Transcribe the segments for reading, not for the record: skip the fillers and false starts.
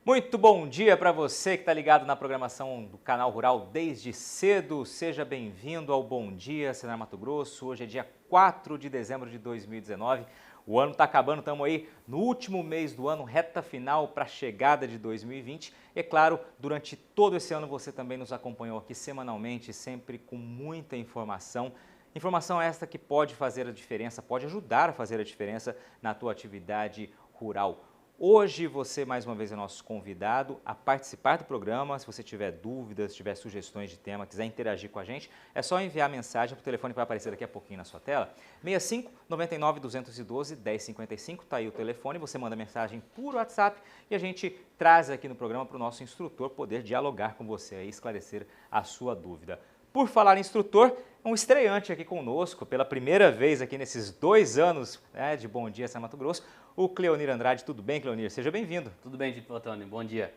Muito bom dia para você que está ligado na programação do Canal Rural desde cedo. Seja bem-vindo ao Bom Dia, Senar Mato Grosso. Hoje é dia 4 de dezembro de 2019. O ano está acabando, estamos aí no último mês do ano, reta final para a chegada de 2020. E é claro, durante todo esse ano você também nos acompanhou aqui semanalmente, sempre com muita informação. Informação esta que pode fazer a diferença, pode ajudar a fazer a diferença na tua atividade rural. Hoje você mais uma vez é nosso convidado a participar do programa. Se você tiver dúvidas, tiver sugestões de tema, quiser interagir com a gente, é só enviar mensagem para o telefone que vai aparecer daqui a pouquinho na sua tela. 65 99 212 1055, está aí o telefone, você manda mensagem por WhatsApp e a gente traz aqui no programa para o nosso instrutor poder dialogar com você e esclarecer a sua dúvida. Por falar em instrutor, um estreante aqui conosco, pela primeira vez aqui nesses 2 anos de Bom Dia, Senar Mato Grosso, o Cleonir Andrade. Tudo bem, Cleonir? Seja bem-vindo. Tudo bem, Tito Antônio. Bom dia.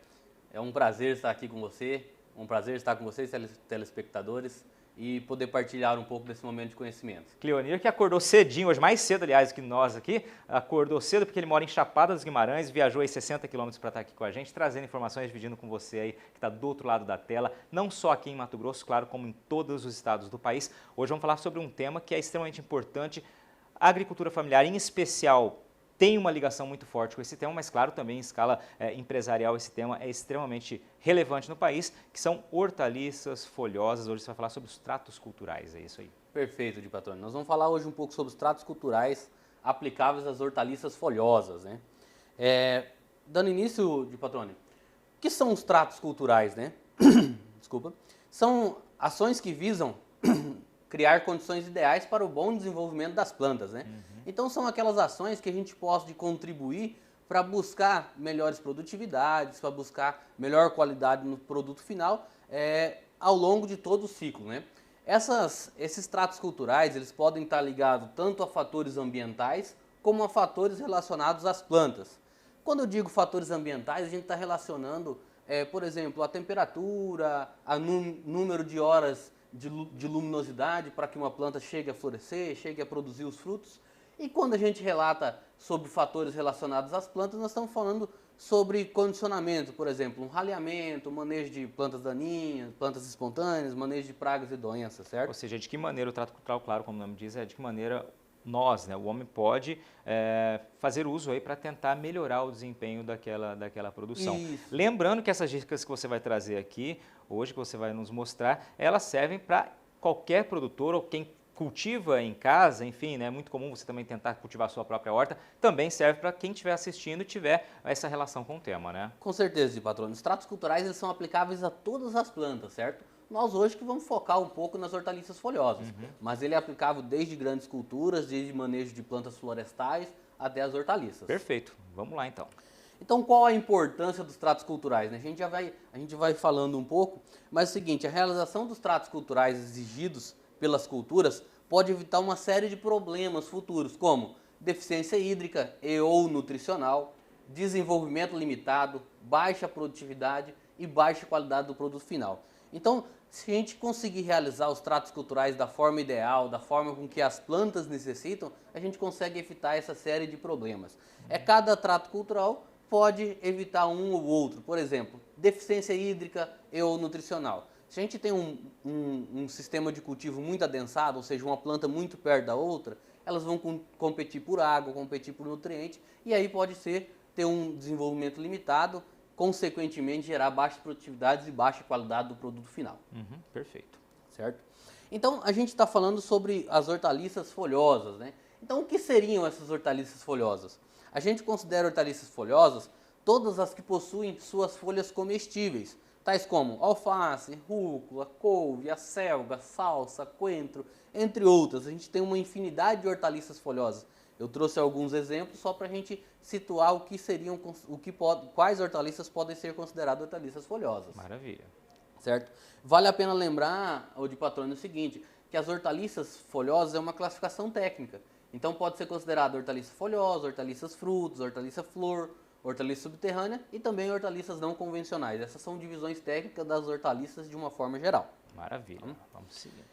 É um prazer estar aqui com você, um prazer estar com vocês, telespectadores, e poder partilhar um pouco desse momento de conhecimento. Cleonir, que acordou cedinho, hoje mais cedo, aliás, que nós aqui, acordou cedo porque ele mora em Chapada dos Guimarães, viajou aí 60 quilômetros para estar aqui com a gente, trazendo informações, dividindo com você aí, que está do outro lado da tela, não só aqui em Mato Grosso, claro, como em todos os estados do país. Hoje vamos falar sobre um tema que é extremamente importante, a agricultura familiar, em especial, tem uma ligação muito forte com esse tema, mas claro, também em escala empresarial esse tema é extremamente relevante no país, que são hortaliças folhosas. Hoje você vai falar sobre os tratos culturais, é isso aí. Perfeito, Tito Antônio. Nós vamos falar hoje um pouco sobre os tratos culturais aplicáveis às hortaliças folhosas, né? Dando início, Tito Antônio, o que são os tratos culturais, né? Desculpa. São ações que visam criar condições ideais para o bom desenvolvimento das plantas, né? Então são aquelas ações que a gente pode contribuir para buscar melhores produtividades, para buscar melhor qualidade no produto final ao longo de todo o ciclo, né? Esses tratos culturais, eles podem estar ligados tanto a fatores ambientais como a fatores relacionados às plantas. Quando eu digo fatores ambientais, a gente está relacionando, por exemplo, a temperatura, número de horas de luminosidade para que uma planta chegue a florescer, chegue a produzir os frutos. E quando a gente relata sobre fatores relacionados às plantas, nós estamos falando sobre condicionamento, por exemplo, um raleamento, manejo de plantas daninhas, plantas espontâneas, manejo de pragas e doenças, certo? Ou seja, de que maneira o trato cultural, claro, como o nome diz, de que maneira nós, o homem pode fazer uso aí para tentar melhorar o desempenho daquela produção. Isso. Lembrando que essas dicas que você vai trazer aqui, hoje que você vai nos mostrar, elas servem para qualquer produtor ou quem cultiva em casa, enfim, é muito comum você também tentar cultivar a sua própria horta, também serve para quem estiver assistindo e tiver essa relação com o tema, né? Com certeza, patrônio. Os tratos culturais eles são aplicáveis a todas as plantas, certo? Nós hoje que vamos focar um pouco nas hortaliças folhosas, mas ele é aplicável desde grandes culturas, desde manejo de plantas florestais até as hortaliças. Perfeito, vamos lá então. Então qual a importância dos tratos culturais? Né? A gente vai falando um pouco, mas é o seguinte, a realização dos tratos culturais exigidos pelas culturas pode evitar uma série de problemas futuros, como deficiência hídrica e ou nutricional, desenvolvimento limitado, baixa produtividade e baixa qualidade do produto final. Então, se a gente conseguir realizar os tratos culturais da forma ideal, da forma com que as plantas necessitam, a gente consegue evitar essa série de problemas. Cada trato cultural pode evitar um ou outro. Por exemplo, deficiência hídrica e ou nutricional. Se a gente tem um sistema de cultivo muito adensado, ou seja, uma planta muito perto da outra, elas vão competir por água, competir por nutriente, e aí pode ter um desenvolvimento limitado, consequentemente gerar baixas produtividades e baixa qualidade do produto final. Perfeito. Certo? Então, a gente está falando sobre as hortaliças folhosas, né? Então, o que seriam essas hortaliças folhosas? A gente considera hortaliças folhosas todas as que possuem suas folhas comestíveis, tais como alface, rúcula, couve, acelga, salsa, coentro, entre outras. A gente tem uma infinidade de hortaliças folhosas. Eu trouxe alguns exemplos só para a gente situar o que seriam, quais hortaliças podem ser consideradas hortaliças folhosas. Maravilha. Certo? Vale a pena lembrar, de patrônio, o seguinte, que as hortaliças folhosas é uma classificação técnica. Então pode ser considerado hortaliça folhosa, hortaliças frutos, hortaliça flor, hortaliça subterrânea e também hortaliças não convencionais. Essas são divisões técnicas das hortaliças de uma forma geral. Maravilha, vamos seguir.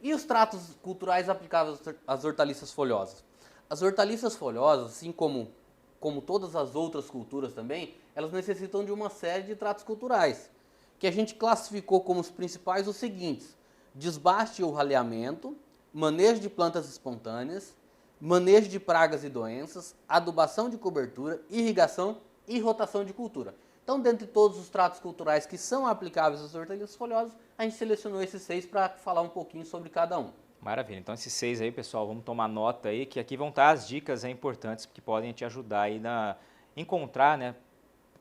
E os tratos culturais aplicáveis às hortaliças folhosas? As hortaliças folhosas, assim como como todas as outras culturas também, elas necessitam de uma série de tratos culturais, que a gente classificou como os principais os seguintes: desbaste ou raleamento, manejo de plantas espontâneas, manejo de pragas e doenças, adubação de cobertura, irrigação e rotação de cultura. Então, dentre todos os tratos culturais que são aplicáveis às hortaliças folhosas, a gente selecionou esses 6 para falar um pouquinho sobre cada um. Maravilha. Então, esses 6 aí, pessoal, vamos tomar nota aí, que aqui vão estar as dicas importantes que podem te ajudar aí a encontrar, né,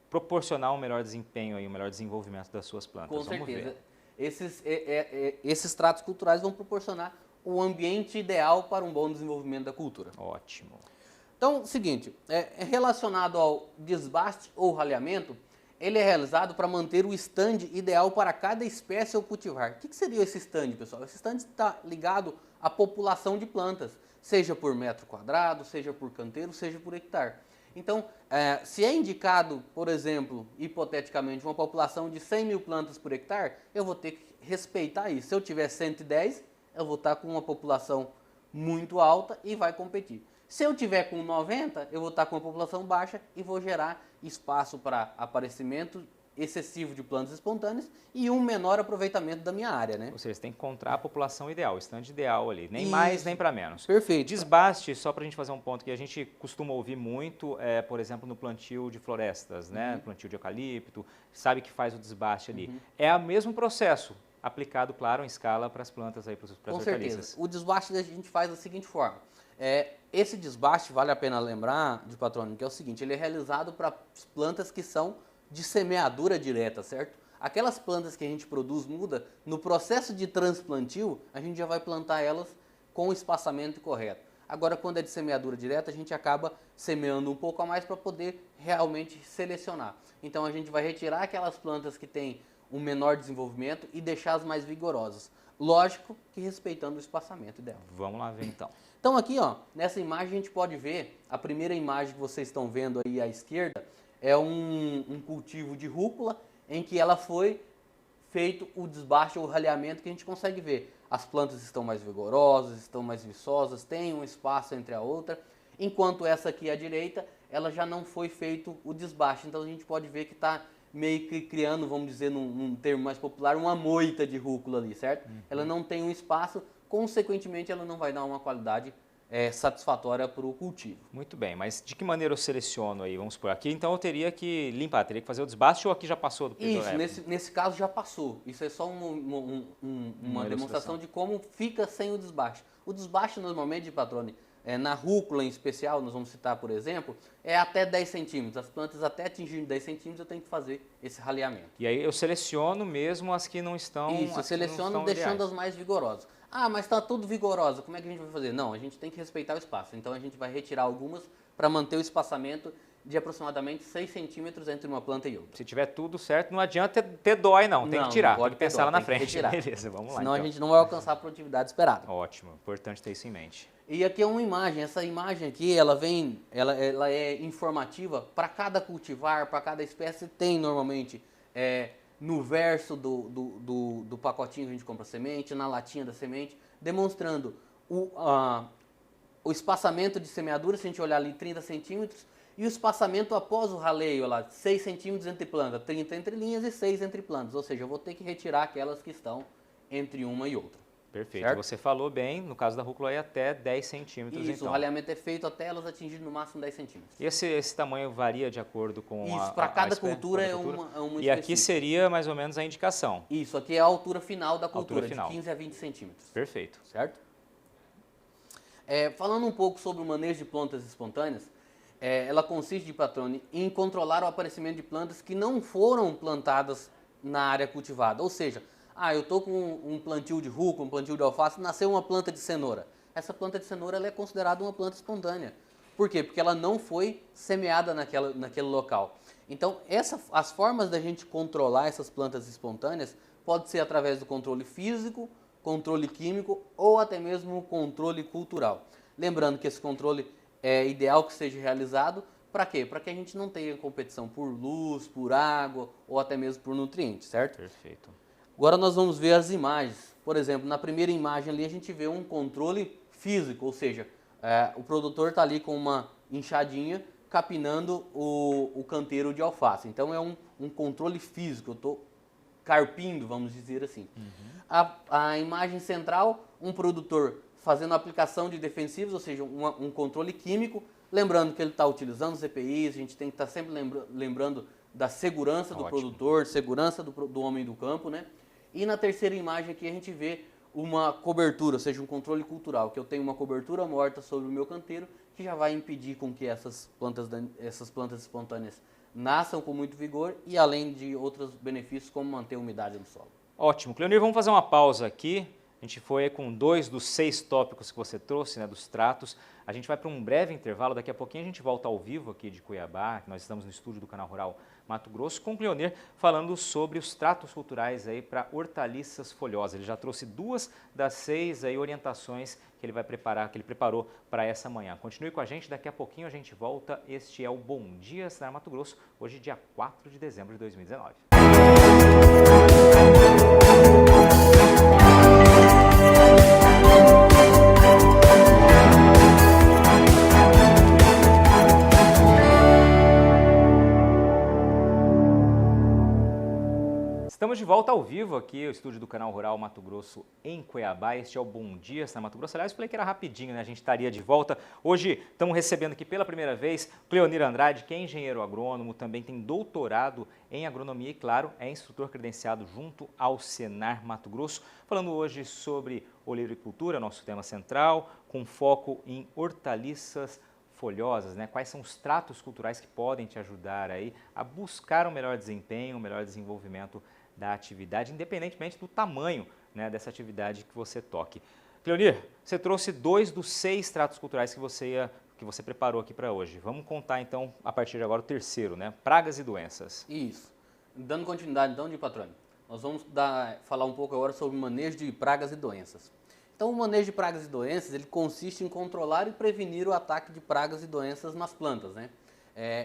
proporcionar um melhor desempenho aí, um melhor desenvolvimento das suas plantas. Com vamos certeza. Ver. Esses tratos culturais vão proporcionar o ambiente ideal para um bom desenvolvimento da cultura. Ótimo. Então, seguinte, relacionado ao desbaste ou raleamento, ele é realizado para manter o stand ideal para cada espécie ou cultivar. O que seria esse stand, pessoal? Esse stand está ligado à população de plantas, seja por metro quadrado, seja por canteiro, seja por hectare. Então, se é indicado, por exemplo, hipoteticamente, uma população de 100 mil plantas por hectare, eu vou ter que respeitar isso. Se eu tiver 110, eu vou estar com uma população muito alta e vai competir. Se eu tiver com 90, eu vou estar com uma população baixa e vou gerar espaço para aparecimento excessivo de plantas espontâneas e um menor aproveitamento da minha área, né? Ou seja, você tem que encontrar a população ideal, o stand ideal ali, nem mais nem para menos. Perfeito. Desbaste, só para a gente fazer um ponto que a gente costuma ouvir muito, por exemplo, no plantio de florestas, né? Plantio de eucalipto, sabe que faz o desbaste ali. É o mesmo processo, aplicado, claro, em escala para as plantas aí, para as hortaliças. Com certeza. O desbaste a gente faz da seguinte forma. Esse desbaste, vale a pena lembrar, de patrônimo, que é o seguinte: ele é realizado para plantas que são de semeadura direta, certo? Aquelas plantas que a gente produz muda, no processo de transplantio, a gente já vai plantar elas com o espaçamento correto. Agora, quando é de semeadura direta, a gente acaba semeando um pouco a mais para poder realmente selecionar. Então, a gente vai retirar aquelas plantas que têm um menor desenvolvimento e deixar as mais vigorosas. Lógico que respeitando o espaçamento ideal. Vamos lá ver então. Então aqui, ó, nessa imagem a gente pode ver, a primeira imagem que vocês estão vendo aí à esquerda é um cultivo de rúcula em que ela foi feito o desbaste ou raleamento, que a gente consegue ver. As plantas estão mais vigorosas, estão mais viçosas, tem um espaço entre a outra, enquanto essa aqui à direita, ela já não foi feito o desbaste. Então a gente pode ver que está meio que criando, vamos dizer num termo mais popular, uma moita de rúcula ali, certo? Ela não tem um espaço, consequentemente ela não vai dar uma qualidade satisfatória para o cultivo. Muito bem, mas de que maneira eu seleciono aí? Vamos por aqui, então eu teria que limpar, teria que fazer o desbaste ou aqui já passou do período? Isso, nesse caso já passou. Isso é só uma demonstração de como fica sem o desbaste. O desbaste normalmente, patrone, na rúcula em especial, nós vamos citar por exemplo, é até 10 centímetros. As plantas até atingirem 10 centímetros eu tenho que fazer esse raleamento. E aí eu seleciono mesmo as que não estão... Isso, eu seleciono deixando as mais vigorosas. Ah, mas está tudo vigorosa, como é que a gente vai fazer? Não, a gente tem que respeitar o espaço. Então a gente vai retirar algumas para manter o espaçamento de aproximadamente 6 centímetros entre uma planta e outra. Se tiver tudo certo, não adianta ter dói não, tem que tirar, tem que pensar lá na frente. Beleza, vamos lá. Senão então a gente não vai alcançar a produtividade esperada. Ótimo, importante ter isso em mente. E aqui é uma imagem, essa imagem aqui, ela é informativa para cada cultivar, para cada espécie, tem normalmente no verso do pacotinho que a gente compra semente, na latinha da semente, demonstrando o espaçamento de semeadura, se a gente olhar ali 30 centímetros, e o espaçamento após o raleio, lá, 6 centímetros entre plantas, 30 entre linhas e 6 entre plantas, ou seja, eu vou ter que retirar aquelas que estão entre uma e outra. Perfeito, certo? Você falou bem, no caso da rúcula é até 10 centímetros. Isso, então. O raleamento é feito até elas atingirem no máximo 10 centímetros. E esse tamanho varia de acordo com Isso, para cada cultura é uma E aqui seria mais ou menos a indicação. Isso, aqui é a altura final da cultura, final. de 15 a 20 centímetros. Perfeito. Certo? Falando um pouco sobre o manejo de plantas espontâneas, ela consiste, de patrone, em controlar o aparecimento de plantas que não foram plantadas na área cultivada. Ou seja, eu estou com um plantio de rúcula, um plantio de alface, nasceu uma planta de cenoura. Essa planta de cenoura ela é considerada uma planta espontânea. Por quê? Porque ela não foi semeada naquele local. Então, as formas da gente controlar essas plantas espontâneas pode ser através do controle físico, controle químico ou até mesmo o controle cultural. Lembrando que esse controle é ideal que seja realizado para quê? Para que a gente não tenha competição por luz, por água ou até mesmo por nutrientes, certo? Perfeito. Agora nós vamos ver as imagens. Por exemplo, na primeira imagem ali a gente vê um controle físico, ou seja, o produtor está ali com uma enxadinha capinando o canteiro de alface. Então é um controle físico, eu estou carpindo, vamos dizer assim. A imagem central, um produtor fazendo a aplicação de defensivos, ou seja, um controle químico, lembrando que ele está utilizando os EPIs, a gente tem que estar sempre lembrando da segurança do produtor, segurança do homem do campo, né? E na terceira imagem aqui a gente vê uma cobertura, ou seja, um controle cultural, que eu tenho uma cobertura morta sobre o meu canteiro, que já vai impedir com que essas plantas espontâneas nasçam com muito vigor e além de outros benefícios como manter a umidade no solo. Ótimo. Cleonir, vamos fazer uma pausa aqui. A gente foi com 2 dos 6 tópicos que você trouxe, né, dos tratos. A gente vai para um breve intervalo, daqui a pouquinho a gente volta ao vivo aqui de Cuiabá, que nós estamos no estúdio do Canal Rural Mato Grosso, com o Cleonir falando sobre os tratos culturais aí para hortaliças folhosas. Ele já trouxe 2 das 6 aí orientações que ele vai preparar, que ele preparou para essa manhã. Continue com a gente, daqui a pouquinho a gente volta. Este é o Bom Dia Senar Mato Grosso, hoje dia 4 de dezembro de 2019. Estamos de volta ao vivo aqui, o estúdio do Canal Rural Mato Grosso em Cuiabá. Este é o Bom Dia Senar Mato Grosso. Aliás, falei que era rapidinho, né? A gente estaria de volta. Hoje estamos recebendo aqui pela primeira vez Cleonir Andrade, que é engenheiro agrônomo, também tem doutorado em agronomia e, claro, é instrutor credenciado junto ao Senar Mato Grosso. Falando hoje sobre olericultura, nosso tema central, com foco em hortaliças folhosas, né? Quais são os tratos culturais que podem te ajudar aí a buscar um melhor desempenho, um melhor desenvolvimento da atividade, independentemente do tamanho, né, dessa atividade que você toque. Cleonir, você trouxe 2 dos 6 tratos culturais que você preparou aqui para hoje. Vamos contar então, a partir de agora, o terceiro, né? Pragas e doenças. Isso. Dando continuidade então, de patrônio, nós vamos falar um pouco agora sobre o manejo de pragas e doenças. Então, o manejo de pragas e doenças, ele consiste em controlar e prevenir o ataque de pragas e doenças nas plantas, né?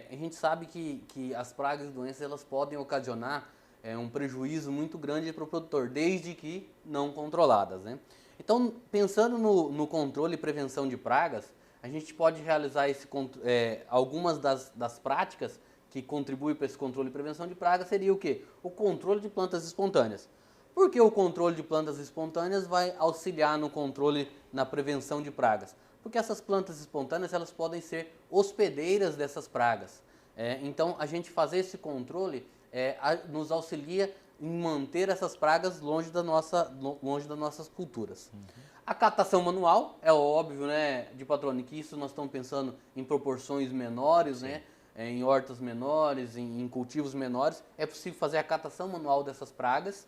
A gente sabe que as pragas e doenças elas podem ocasionar um prejuízo muito grande para o produtor, desde que não controladas, né? Então, pensando no controle e prevenção de pragas, a gente pode realizar algumas das práticas que contribuem para esse controle e prevenção de pragas seria o quê? O controle de plantas espontâneas. Por que o controle de plantas espontâneas vai auxiliar no controle, na prevenção de pragas? Porque essas plantas espontâneas elas podem ser hospedeiras dessas pragas. Então, a gente fazer esse controle nos auxilia em manter essas pragas longe das nossas culturas. A catação manual, é óbvio, né, de patrônio, que isso nós estamos pensando em proporções menores, né, em hortas menores, em cultivos menores, é possível fazer a catação manual dessas pragas.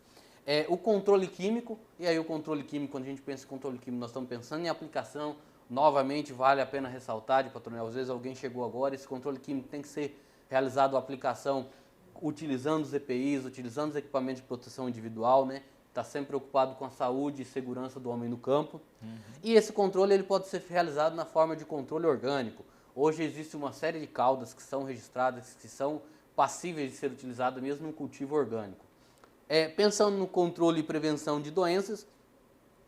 O controle químico, e aí o controle químico, quando a gente pensa em controle químico, nós estamos pensando em aplicação, novamente vale a pena ressaltar, de patrônio, às vezes alguém chegou agora, esse controle químico tem que ser realizado a aplicação utilizando os EPIs, utilizando os equipamentos de proteção individual, né? Está sempre preocupado com a saúde e segurança do homem no campo. E esse controle ele pode ser realizado na forma de controle orgânico. Hoje existe uma série de caudas que são registradas, que são passíveis de ser utilizadas mesmo no cultivo orgânico. Pensando no controle e prevenção de doenças,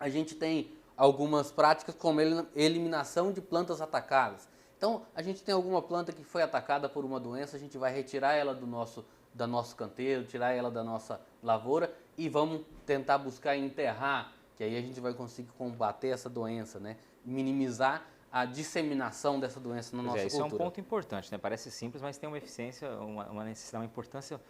a gente tem algumas práticas como eliminação de plantas atacadas. Então, a gente tem alguma planta que foi atacada por uma doença, a gente vai retirar ela do nosso canteiro, tirar ela da nossa lavoura e vamos tentar buscar enterrar, que aí a gente vai conseguir combater essa doença, né? Minimizar a disseminação dessa doença na nossa cultura. Isso é um ponto importante, né? Parece simples, mas tem uma eficiência, uma necessidade, uma importância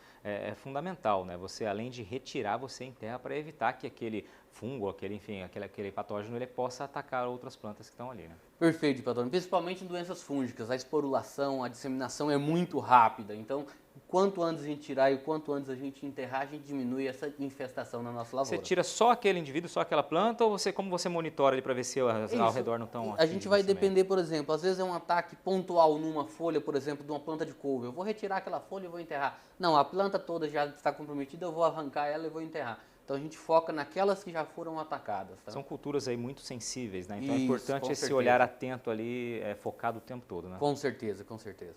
fundamental, né? Você, além de retirar, você enterra para evitar que aquele fungo, aquele patógeno, ele possa atacar outras plantas que estão ali, né? Perfeito, patrônio. Principalmente em doenças fúngicas, a esporulação, a disseminação é muito rápida. Então, o quanto antes a gente tirar e o quanto antes a gente enterrar, a gente diminui essa infestação na nossa lavoura. Você tira só aquele indivíduo, só aquela planta, ou como você monitora ele para ver se ao redor não estão... A gente vai depender, por exemplo, às vezes é um ataque pontual numa folha, por exemplo, de uma planta de couve. Eu vou retirar aquela folha e vou enterrar. Não, a planta toda já está comprometida, eu vou arrancar ela e vou enterrar. Então a gente foca naquelas que já foram atacadas. Tá? São culturas aí muito sensíveis, né? Então Isso, é importante esse olhar atento ali, focado o tempo todo, né? Com certeza, com certeza.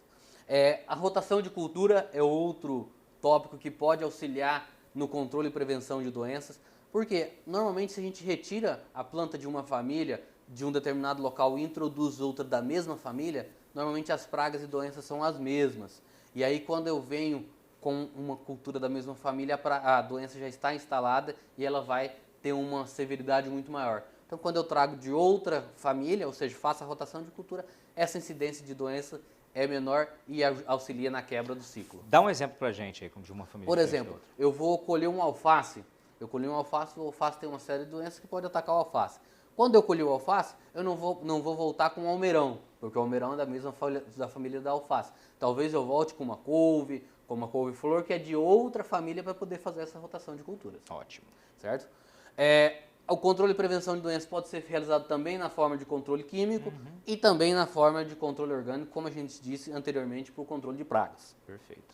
A rotação de cultura é outro tópico que pode auxiliar no controle e prevenção de doenças, porque normalmente se a gente retira a planta de uma família, de um determinado local e introduz outra da mesma família, normalmente as pragas e doenças são as mesmas. E aí quando eu venho com uma cultura da mesma família, a doença já está instalada e ela vai ter uma severidade muito maior. Então quando eu trago de outra família, ou seja, faço a rotação de cultura, essa incidência de doença é menor e auxilia na quebra do ciclo. Dá um exemplo pra gente aí, de uma família. Por exemplo, eu vou colher um alface. Eu colhi um alface, o alface tem uma série de doenças que pode atacar o alface. Quando eu colhi o alface, eu não vou voltar com o almeirão, porque o almeirão é da mesma da família da alface. Talvez eu volte com uma couve-flor, que é de outra família, para poder fazer essa rotação de culturas. Ótimo. Certo? O controle e prevenção de doenças pode ser realizado também na forma de controle químico e também na forma de controle orgânico, como a gente disse anteriormente, para o controle de pragas. Perfeito.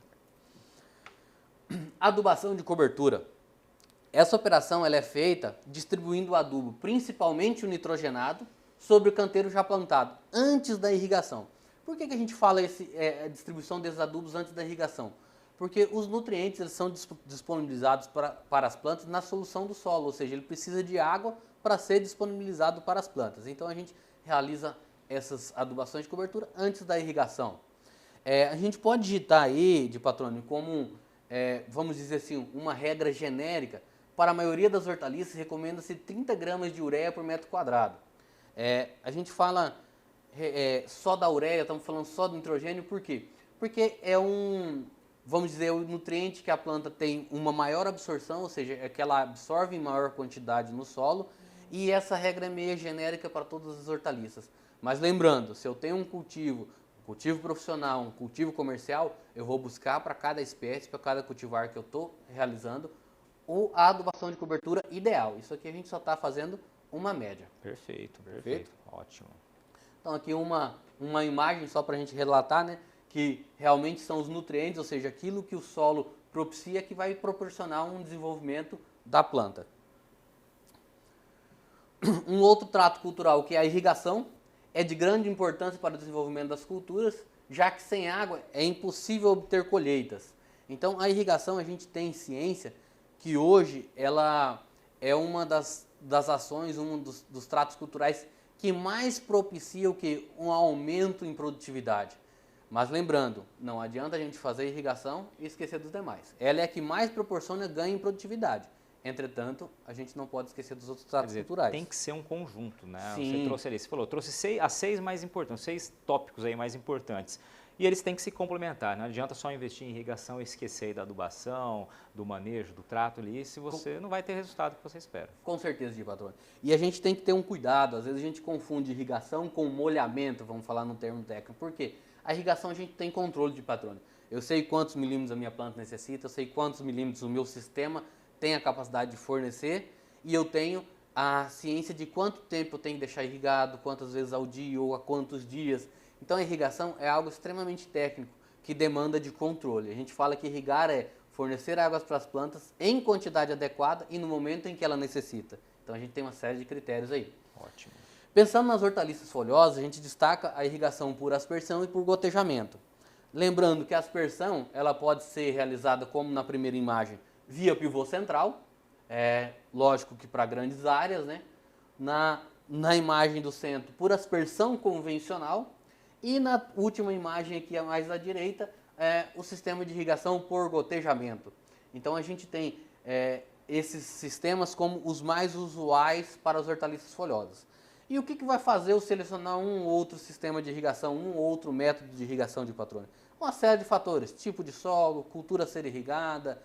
Adubação de cobertura. Essa operação ela é feita distribuindo o adubo, principalmente o nitrogenado, sobre o canteiro já plantado, antes da irrigação. Por que a gente fala a distribuição desses adubos antes da irrigação? Porque os nutrientes eles são disponibilizados para as plantas na solução do solo, ou seja, ele precisa de água para ser disponibilizado para as plantas. Então a gente realiza essas adubações de cobertura antes da irrigação. A gente pode digitar aí, de patrônio, como, vamos dizer assim, uma regra genérica. Para a maioria das hortaliças, recomenda-se 30 gramas de ureia por metro quadrado. A gente fala só da ureia, estamos falando só do nitrogênio, por quê? Porque vamos dizer, o nutriente que a planta tem uma maior absorção, ou seja, é que ela absorve em maior quantidade no solo, e essa regra é meio genérica para todas as hortaliças. Mas lembrando, se eu tenho um cultivo profissional, um cultivo comercial, eu vou buscar para cada espécie, para cada cultivar que eu estou realizando, a adubação de cobertura ideal. Isso aqui a gente só está fazendo uma média. Perfeito. Ótimo. Então aqui uma imagem só para a gente relatar, né? Que realmente são os nutrientes, ou seja, aquilo que o solo propicia que vai proporcionar um desenvolvimento da planta. Um outro trato cultural, que é a irrigação, é de grande importância para o desenvolvimento das culturas, já que sem água é impossível obter colheitas. Então a irrigação, a gente tem ciência que hoje ela é uma das ações, um dos tratos culturais que mais propicia o quê? Um aumento em produtividade. Mas lembrando, não adianta a gente fazer irrigação e esquecer dos demais. Ela é a que mais proporciona ganho em produtividade. Entretanto, a gente não pode esquecer dos outros tratos culturais. Tem que ser um conjunto, né? Sim. Você trouxe ali, você falou, trouxe seis mais importantes, 6 tópicos aí mais importantes. E eles têm que se complementar, não adianta só investir em irrigação e esquecer da adubação, do manejo, do trato ali, se você não vai ter resultado que você espera. Com certeza, de patrônio. E a gente tem que ter um cuidado, às vezes a gente confunde irrigação com molhamento, vamos falar no termo técnico. Por quê? A irrigação a gente tem controle de patrônio. Eu sei quantos milímetros a minha planta necessita, eu sei quantos milímetros o meu sistema tem a capacidade de fornecer e eu tenho a ciência de quanto tempo eu tenho que deixar irrigado, quantas vezes ao dia ou a quantos dias. Então a irrigação é algo extremamente técnico que demanda de controle. A gente fala que irrigar é fornecer águas para as plantas em quantidade adequada e no momento em que ela necessita. Então a gente tem uma série de critérios aí. Ótimo. Pensando nas hortaliças folhosas, a gente destaca a irrigação por aspersão e por gotejamento. Lembrando que a aspersão ela pode ser realizada, como na primeira imagem, via pivô central, lógico que para grandes áreas, né? Na imagem do centro, por aspersão convencional, e na última imagem aqui, a mais à direita, o sistema de irrigação por gotejamento. Então a gente tem esses sistemas como os mais usuais para as hortaliças folhosas. E o que vai fazer eu selecionar um ou outro sistema de irrigação, um ou outro método de irrigação de patrônio? Uma série de fatores, tipo de solo, cultura a ser irrigada,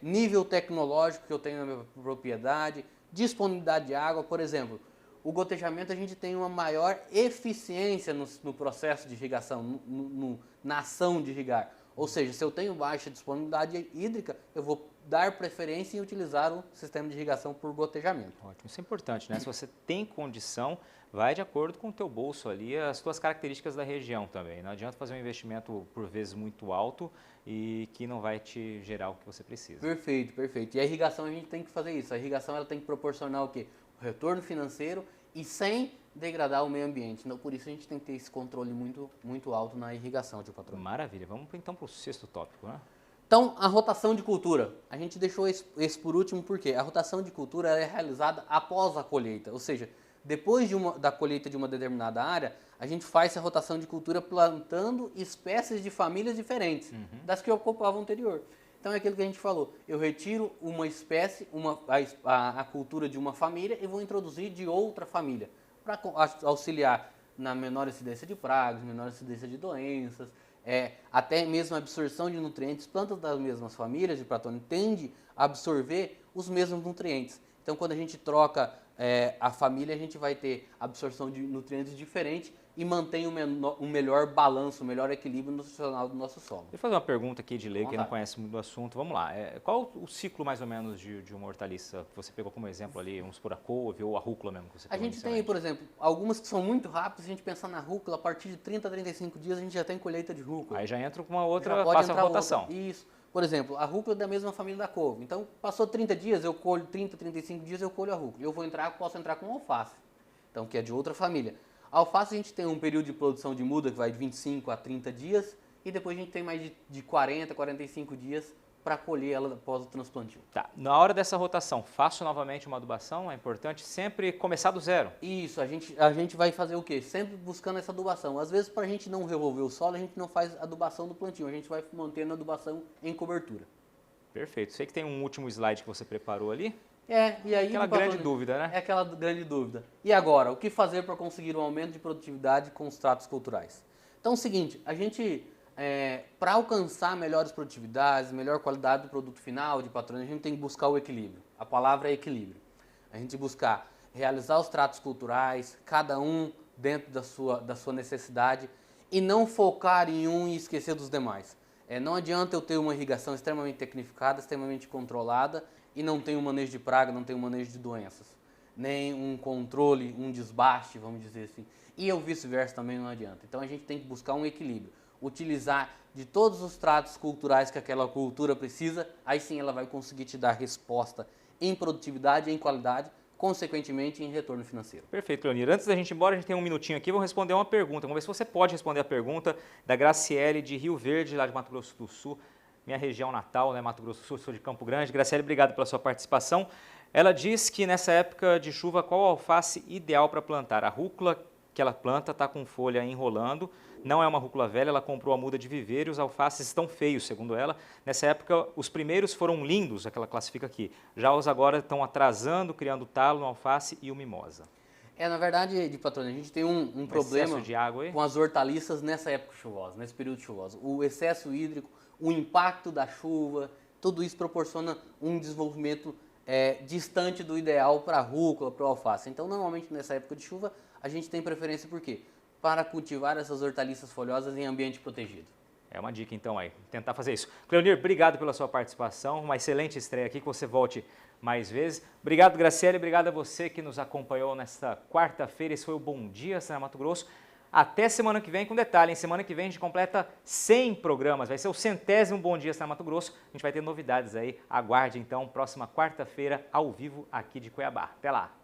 nível tecnológico que eu tenho na minha propriedade, disponibilidade de água, por exemplo. O gotejamento a gente tem uma maior eficiência no processo de irrigação, na ação de irrigar. Ou seja, se eu tenho baixa disponibilidade hídrica, eu vou dar preferência em utilizar o sistema de irrigação por gotejamento. Ótimo, isso é importante, né? Se você tem condição, vai de acordo com o teu bolso ali, as suas características da região também. Não adianta fazer um investimento, por vezes, muito alto e que não vai te gerar o que você precisa. Perfeito, perfeito. E a irrigação a gente tem que fazer isso. A irrigação ela tem que proporcionar o quê? O retorno financeiro e sem degradar o meio ambiente. Então, por isso a gente tem que ter esse controle muito, muito alto na irrigação, tio patrão. Maravilha. Vamos então para o 6º tópico, né? Então, a rotação de cultura. A gente deixou esse por último porque a rotação de cultura é realizada após a colheita. Ou seja, Depois da colheita de uma determinada área, a gente faz essa rotação de cultura plantando espécies de famílias diferentes das que ocupavam anterior. Então é aquilo que a gente falou, eu retiro uma espécie, a cultura de uma família e vou introduzir de outra família, para auxiliar na menor incidência de pragas, menor incidência de doenças, até mesmo a absorção de nutrientes. Plantas das mesmas famílias de Platônio tendem a absorver os mesmos nutrientes. Então quando a gente troca a família, a gente vai ter absorção de nutrientes diferentes e mantém um melhor balanço, um melhor equilíbrio nutricional do nosso solo. Deixa eu fazer uma pergunta aqui de lei, que não conhece muito do assunto. Vamos lá. Qual o ciclo mais ou menos de uma hortaliça que você pegou como exemplo ali, vamos supor a couve ou a rúcula mesmo? Que você pegou a gente tem, por exemplo, algumas que são muito rápidas. Se a gente pensar na rúcula, a partir de 30 a 35 dias a gente já tem colheita de rúcula. Aí já entra com uma outra, passa a rotação. Isso. Por exemplo, a rúcula é da mesma família da couve. Então, passou 30 dias, eu colho 30, 35 dias, eu colho a rúcula. Eu posso entrar com alface, então, que é de outra família. A alface a gente tem um período de produção de muda que vai de 25 a 30 dias e depois a gente tem mais de 40, 45 dias para colher ela após o transplantio. Tá. Na hora dessa rotação, faço novamente uma adubação? É importante sempre começar do zero. Isso, a gente vai fazer o quê? Sempre buscando essa adubação. Às vezes, para a gente não revolver o solo, a gente não faz adubação do plantio, a gente vai mantendo a adubação em cobertura. Perfeito. Sei que tem um último slide que você preparou ali. E aí, aquela grande dúvida, né? É aquela grande dúvida. E agora, o que fazer para conseguir um aumento de produtividade com os tratos culturais? Então é o seguinte, a gente, para alcançar melhores produtividades, melhor qualidade do produto final de Patrônio, a gente tem que buscar o equilíbrio. A palavra é equilíbrio. A gente buscar realizar os tratos culturais, cada um dentro da sua necessidade, e não focar em um e esquecer dos demais. Não adianta eu ter uma irrigação extremamente tecnificada, extremamente controlada, e não tem um manejo de praga, não tem um manejo de doenças, nem um controle, um desbaste, vamos dizer assim. E o vice-versa também não adianta. Então a gente tem que buscar um equilíbrio, utilizar de todos os tratos culturais que aquela cultura precisa, aí sim ela vai conseguir te dar resposta em produtividade, em qualidade, consequentemente em retorno financeiro. Perfeito, Leonir. Antes da gente ir embora, a gente tem um minutinho aqui, vamos responder uma pergunta. Vamos ver se você pode responder a pergunta da Graciele de Rio Verde, lá de Mato Grosso do Sul. Minha região natal, né, Mato Grosso do Sul, sou de Campo Grande. Graciele, obrigado pela sua participação. Ela diz que nessa época de chuva, qual a alface ideal para plantar? A rúcula que ela planta está com folha enrolando, não é uma rúcula velha, ela comprou a muda de viveiro e os alfaces estão feios, segundo ela. Nessa época, os primeiros foram lindos, é que ela classifica aqui. Já os agora estão atrasando, criando talo no alface e o mimosa. Na verdade, de Patrônio, a gente tem um problema de água aí? Com as hortaliças nessa época chuvosa, nesse período chuvoso. O excesso hídrico, o impacto da chuva, tudo isso proporciona um desenvolvimento distante do ideal para a rúcula, para o alface. Então, normalmente, nessa época de chuva, a gente tem preferência por quê? Para cultivar essas hortaliças folhosas em ambiente protegido. É uma dica, então, aí, tentar fazer isso. Cleonir, obrigado pela sua participação, uma excelente estreia aqui, que você volte mais vezes. Obrigado, Graciele, obrigado a você que nos acompanhou nesta quarta-feira. Esse foi o Bom Dia, Senar Mato Grosso. Até semana que vem, com detalhe, semana que vem a gente completa 100 programas, vai ser o 100º Bom Dia Senar Mato Grosso. A gente vai ter novidades aí, aguarde então, próxima quarta-feira, ao vivo aqui de Cuiabá. Até lá!